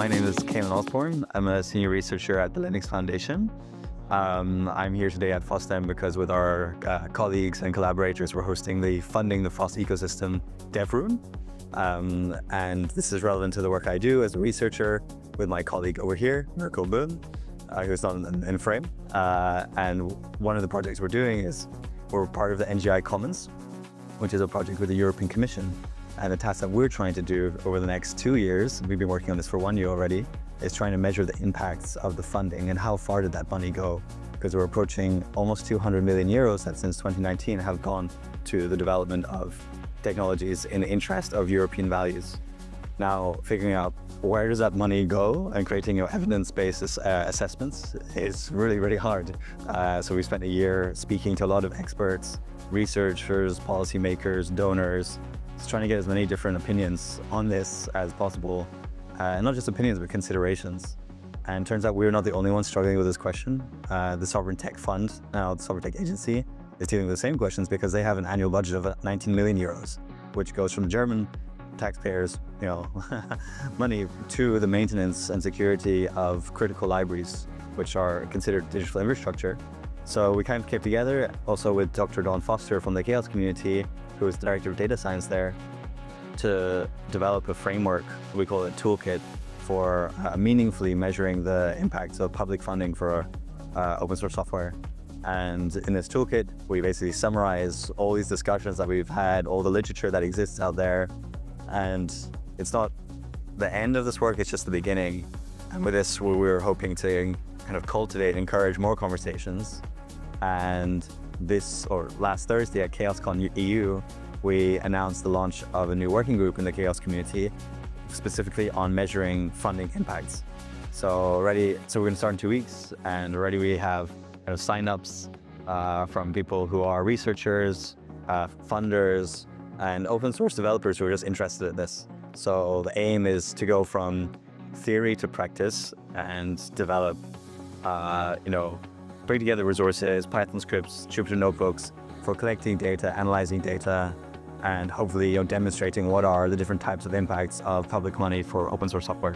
my name is Cailean Osborne. I'm a senior researcher at the Linux Foundation. I'm here today at FOSDEM' because with our colleagues and collaborators, we're hosting the Funding the FOSS Ecosystem Dev Room. And this is relevant to the work I do as a researcher with my colleague over here, Mirko Boon, who's not in frame. And one of the projects we're doing is we're part of the NGI Commons, which is a project with the European Commission. And the task that we're trying to do over the next 2 years, we've been working on this for 1 year already, is trying to measure the impacts of the funding and how far did that money go. Because we're approaching almost 200 million euros that since 2019 have gone to the development of technologies in the interest of European values. Now, figuring out where does that money go and creating evidence-based assessments is really, really hard. So we spent a year speaking to a lot of experts, researchers, policymakers, donors, just trying to get as many different opinions on this as possible. And not just opinions, but considerations. And it turns out we're not the only ones struggling with this question. The Sovereign Tech Fund, now the Sovereign Tech Agency, is dealing with the same questions because they have an annual budget of 19 million euros, which goes from German taxpayers, money to the maintenance and security of critical libraries, which are considered digital infrastructure. So we kind of came together also with Dr. Dawn Foster from the Chaos community, who is Director of Data Science there, to develop a framework, we call it a toolkit, for meaningfully measuring the impacts of public funding for open source software. And in this toolkit, we basically summarize all these discussions that we've had, all the literature that exists out there. And it's not the end of this work, it's just the beginning. And with this, we're hoping to kind of cultivate and encourage more conversations. And last Thursday at ChaosCon EU, we announced the launch of a new working group in the Chaos community, specifically on measuring funding impacts. So we're going to start in 2 weeks, and already we have kind of sign-ups from people who are researchers, funders, and open source developers who are just interested in this. So the aim is to go from theory to practice and develop, bring together resources, Python scripts, Jupyter notebooks for collecting data, analyzing data, and hopefully demonstrating what are the different types of impacts of public money for open source software.